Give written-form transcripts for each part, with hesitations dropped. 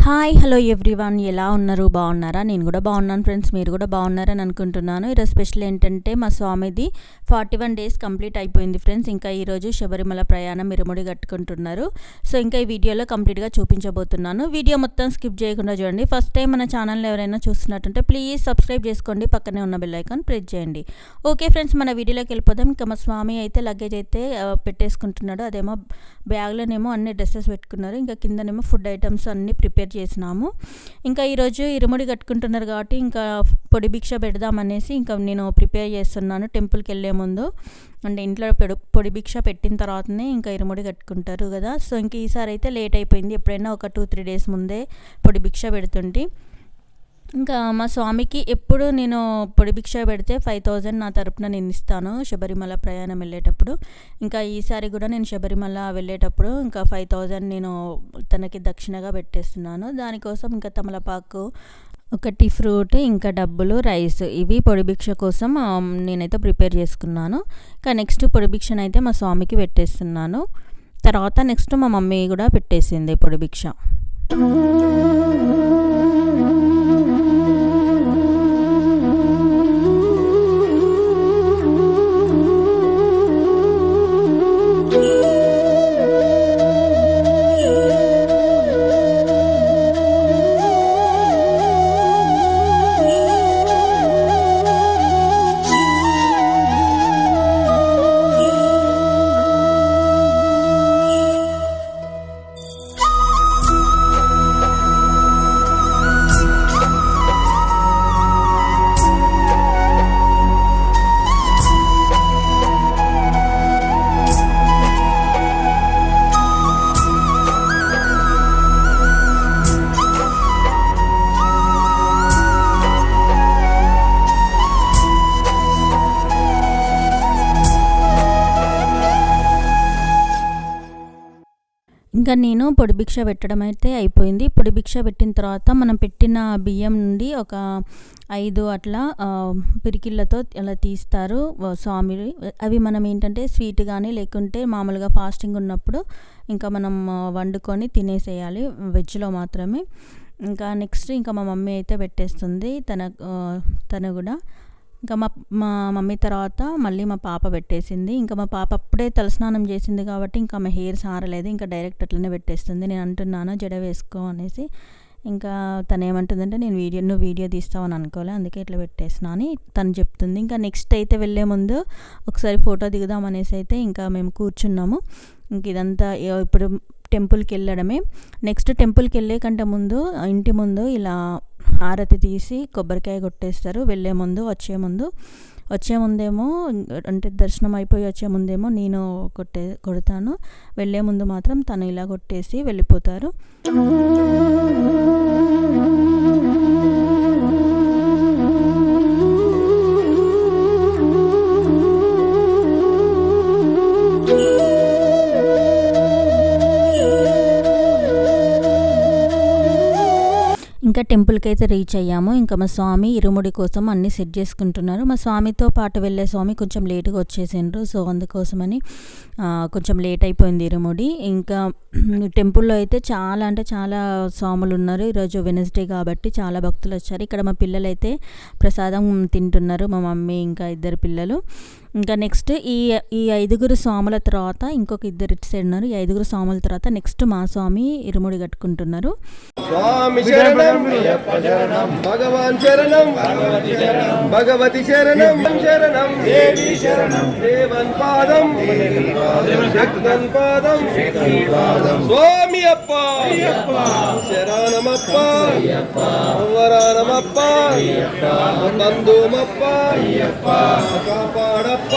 Hi hello everyone, ఎలా ఉన్నారు? బాగున్నారా? నేను కూడా బాగున్నాను ఫ్రెండ్స్. మీరు కూడా బాగున్నారని అనుకుంటున్నాను. ఈరోజు స్పెషల్ ఏంటంటే మా స్వామిది 41 డేస్ కంప్లీట్ అయిపోయింది ఫ్రెండ్స్. ఇంకా ఈరోజు శబరిమల ప్రయాణం ఇరుముడి కట్టుకుంటున్నారు. సో ఇంకా ఈ వీడియోలో కంప్లీట్గా చూపించబోతున్నాను. వీడియో మొత్తం స్కిప్ చేయకుండా చూడండి. ఫస్ట్ టైం మన ఛానల్ని ఎవరైనా చూస్తున్నట్టుంటే ప్లీజ్ సబ్స్క్రైబ్ చేసుకోండి, పక్కనే ఉన్న బెల్ ఐకాన్ ప్రెస్ చేయండి. ఓకే ఫ్రెండ్స్, మన వీడియోలోకి వెళ్ళిపోదాం. ఇంకా మా స్వామి అయితే లగేజ్ అయితే పెట్టేసుకుంటున్నాడు. అదేమో బ్యాగ్లోనేమో అన్ని డ్రెస్సెస్ పెట్టుకున్నారు, ఇంకా కిందనేమో ఫుడ్ ఐటమ్స్ అన్నీ ప్రిపేర్ చేసినాము. ఇంకా ఈరోజు ఇరుముడి కట్టుకుంటున్నారు కాబట్టి ఇంకా పొడి భిక్ష పెడదామనేసి ఇంకా నేను ప్రిపేర్ చేస్తున్నాను. టెంపుల్కి వెళ్ళే ముందు అంటే ఇంట్లో పొడి భిక్ష పెట్టిన తర్వాతనే ఇంకా ఇరుముడి కట్టుకుంటారు కదా. సో ఇంక ఈసారి అయితే లేట్ అయిపోయింది. ఎప్పుడైనా ఒక 2-3 డేస్ ముందే పొడి భిక్ష పెడుతుంటే ఇంకా మా స్వామికి ఎప్పుడు నేను పొడి భిక్ష పెడితే 5,000 నా తరపున నేను ఇస్తాను శబరిమల ప్రయాణం వెళ్ళేటప్పుడు. ఇంకా ఈసారి కూడా నేను శబరిమల వెళ్ళేటప్పుడు ఇంకా 5,000 నేను తనకి దక్షిణగా పెట్టేస్తున్నాను. దానికోసం ఇంకా తమలపాకు, ఒకటి ఫ్రూట్, ఇంకా డబ్బులు, రైస్, ఇవి పొడి భిక్ష కోసం నేనైతే ప్రిపేర్ చేసుకున్నాను. ఇంకా నెక్స్ట్ పొడి భిక్షను అయితే మా స్వామికి పెట్టేస్తున్నాను. తర్వాత నెక్స్ట్ మా మమ్మీ కూడా పెట్టేసింది పొడి భిక్ష. ఇంకా నేను పొడి భిక్ష పెట్టడం అయితే అయిపోయింది. పొడి భిక్ష పెట్టిన తర్వాత మనం పెట్టిన బియ్యం నుండి ఒక 5 అట్లా పిరికిళ్ళతో అలా తీస్తారు స్వామి. అవి మనం ఏంటంటే స్వీట్ కానీ లేకుంటే మామూలుగా ఫాస్టింగ్ ఉన్నప్పుడు ఇంకా మనం వండుకొని తినేసేయాలి, వెజ్లో మాత్రమే. ఇంకా నెక్స్ట్ ఇంకా మా మమ్మీ అయితే పెట్టేస్తుంది తను కూడా. ఇంకా మా మమ్మీ తర్వాత మళ్ళీ మా పాప పెట్టేసింది. ఇంకా మా పాప అప్పుడే తలస్నానం చేసింది కాబట్టి ఇంకా ఆమె హెయిర్ సారలేదు, ఇంకా డైరెక్ట్ అట్లనే పెట్టేస్తుంది. నేను అంటున్నాను జడ వేసుకో అనేసి. ఇంకా తను ఏమంటుందంటే నువ్వు వీడియో తీస్తావని అనుకోలే, అందుకే ఇట్లా పెట్టేసినా అని తను చెప్తుంది. ఇంకా నెక్స్ట్ అయితే వెళ్ళే ముందు ఒకసారి ఫోటో దిగుదాం అనేసి అయితే ఇంకా మేము కూర్చున్నాము. ఇంక ఇదంతా ఇప్పుడు టెంపుల్కి వెళ్ళడమే. నెక్స్ట్ టెంపుల్కి వెళ్ళే కంటే ముందు ఇంటి ముందు ఇలా హారతి తీసి కొబ్బరికాయ కొట్టేస్తారు వెళ్ళే ముందు. వచ్చే ముందేమో అంటే దర్శనం అయిపోయి వచ్చే ముందేమో నేను కొడతాను, వెళ్ళే ముందు మాత్రం తను ఇలా కొట్టేసి వెళ్ళిపోతారు. ఇంకా టెంపుల్కి అయితే రీచ్ అయ్యాము. ఇంకా మా స్వామి ఇరుముడి కోసం అన్నీ సెట్ చేసుకుంటున్నారు. మా స్వామితో పాటు వెళ్ళే స్వామి కొంచెం లేటుగా వచ్చేసిండ్రు. సో అందుకోసమని కొంచెం లేట్ అయిపోయింది ఇరుముడి. ఇంకా టెంపుల్లో అయితే చాలా అంటే చాలా స్వాములు ఉన్నారు. ఈరోజు వెనస్డే కాబట్టి చాలా భక్తులు వచ్చారు. ఇక్కడ మా పిల్లలు అయితే ప్రసాదం తింటున్నారు, మా మమ్మీ ఇంకా 2 పిల్లలు. ఇంకా నెక్స్ట్ ఈ 5 స్వాముల తర్వాత ఇంకొక 2 ఇటు సైడ్ ఉన్నారు. ఈ 5 స్వాముల తర్వాత నెక్స్ట్ మా స్వామి ఇరుముడి కట్టుకుంటున్నారు. స్వామి శరణం భగవాన్ శరణం భగవతి శరణం శరణం దేవి శరణం దేవన్ పాదం శక్తన్ పాదం స్వామి అప్ప శరణమప్ప వరానమప్ప బంధుమప్ప కాపాడప్ప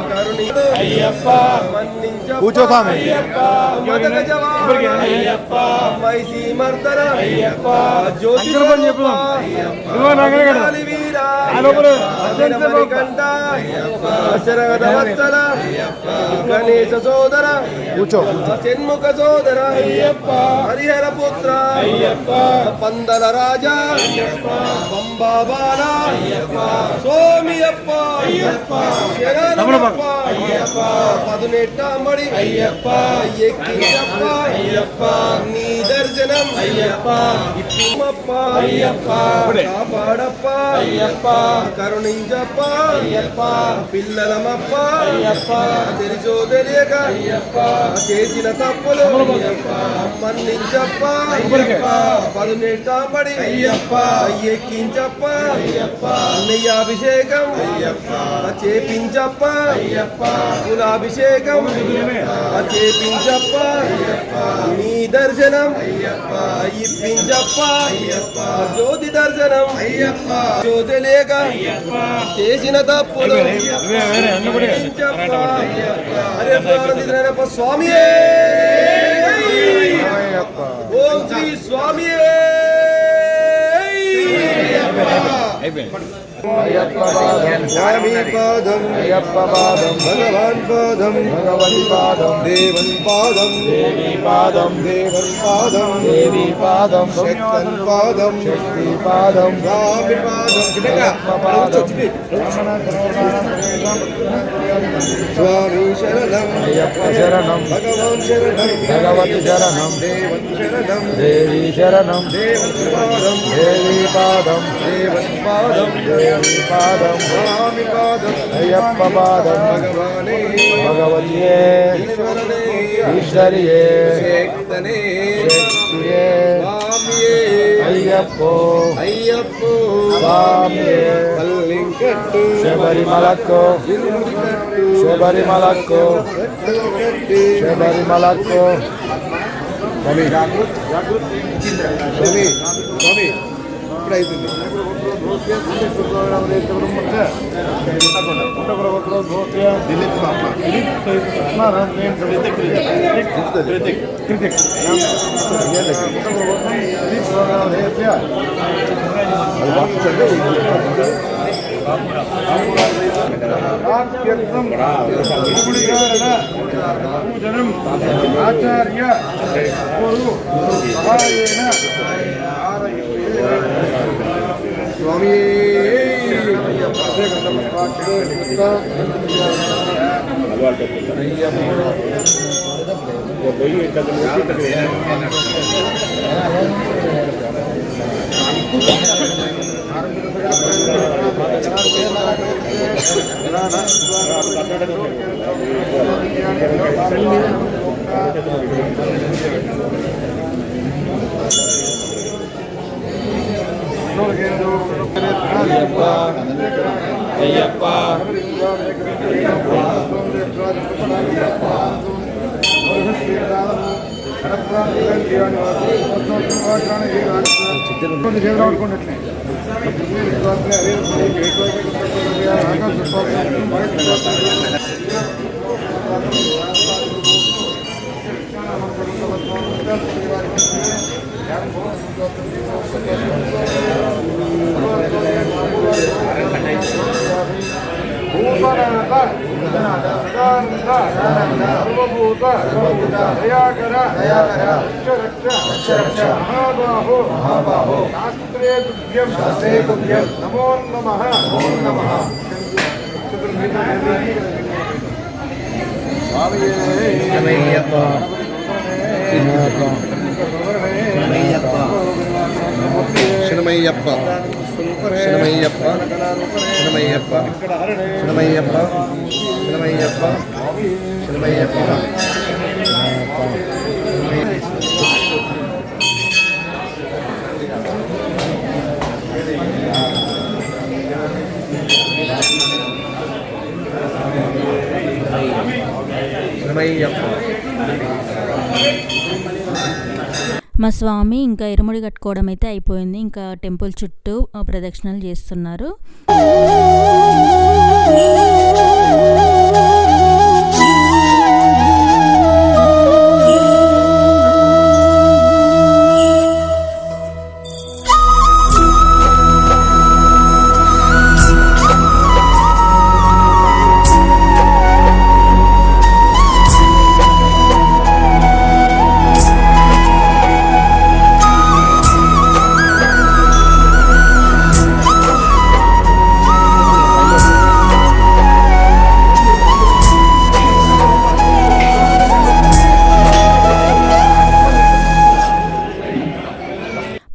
కరుణి అయ్యప్ప కూర్చో స్వామి మదగ జవాన్ అయ్యప్ప మైసి మర్దన అయ్యప్ప జ్యోతి కంట శరగద వత్సల గణేశ సోదర కూర్చో షణ్ముఖ సోదర అయ్యప్ప హరిహర పుత్ర అయ్యప్ప పందల రాజా పంబా బాల స్వామి అప్ప శరణమప్ప అయ్యప్ప 18 మడి అయ్యప్ప ఎక్కియప్ప అయ్యప్ప నీ దర్శనం అయ్యప్ప ఇప్పమ్మ అయ్యప్ప కాపాడప్ప అయ్యప్ప కరుణించప్ప అయ్యప్ప పిల్లలమప్ప అయ్యప్ప తెలిసో తెలియక అయ్యప్ప చేసిన తప్పులు అయ్యప్ప మన్నించప్ప అయ్యప్ప పదునెట్టాపడి అయ్యప్ప ఎక్కించప్ప అయ్యప్ప అన్నయ్యాభిషేకం అయ్యప్ప చేపించప్ప అయ్యప్ప కులాభిషేకం చేపించప్ప అయ్యప్ప నీ దర్శనం అయ్యప్ప ఇప్పించప్ప అయ్యప్ప జ్యోతి దర్శనం అయ్యప్ప జ్యోతి లేక చేసిన తప్పులు అరే స్వామి ఓం శ్రీ స్వామి అయ్యప్ప పాదం స్వామి పాదం అయ్యప్ప పాదం భగవాన్ పాదం భగవతి పాదం దేవన్ పాదం దేవి పాదం దేవన్ పాదం దేవి పాదం శక్తన్ పాదం శక్తి పాదం స్వామి పాదం స్వామి శరణం అయ్యప్ప శరణం భగవాన్ శరణం భగవతి శరణం దేవన్ శరణం దేవి శరణం దేవన్ పాదం దేవి పాదం దేవన్ పాదం పాదం స్వామి పాదం అయ్యప్ప పాదం భగవానే భగవతియే ఈశ్వరనే ఈశ్వరియే శక్తనే శక్తియే స్వామియే అయ్యప్పో అయ్యప్పో స్వామియే పల్లింకట్టు శబరిమలక్కో శబరిమలక్కో శబరిమలక్కో స్వామి స్వామి స్వామి ఇప్పుడు అయిపోయింది ఆచార్య స్వామి అయ్యప్ప మహాబాహో శాస్త్రే తుభ్యం నమో నమః శరణమయ్యప్ప శరణమయ్యప్ప శరణమయ్యప్ప శరణమయ్యప్ప శరణమయ్యప్ప శరణమయ్యప్ప శరణమయ్యప్ప మా స్వామి ఇంకా ఇరుముడి కట్టుకోవడం అయితే అయిపోయింది. ఇంకా టెంపుల్ చుట్టూ ప్రదక్షిణలు చేస్తున్నారు.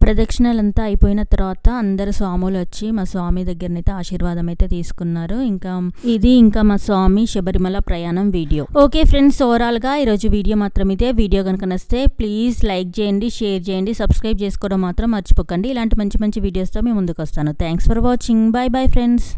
ప్రదక్షిణలంతా అయిపోయిన తర్వాత అందరు స్వాములు వచ్చి మా స్వామి దగ్గరనైతే ఆశీర్వాదం అయితే తీసుకున్నారు. ఇంకా మా స్వామి శబరిమల ప్రయాణం వీడియో. ఓకే ఫ్రెండ్స్, ఓవరాల్గా ఈరోజు వీడియో మాత్రం ఇదే. వీడియో కనుక నచ్చితే ప్లీజ్ లైక్ చేయండి, షేర్ చేయండి, సబ్స్క్రైబ్ చేసుకోవడం మాత్రం మర్చిపోకండి. ఇలాంటి మంచి మంచి వీడియోస్తో మేము ముందుకు వస్తాను. Thanks for watching. Bye bye friends.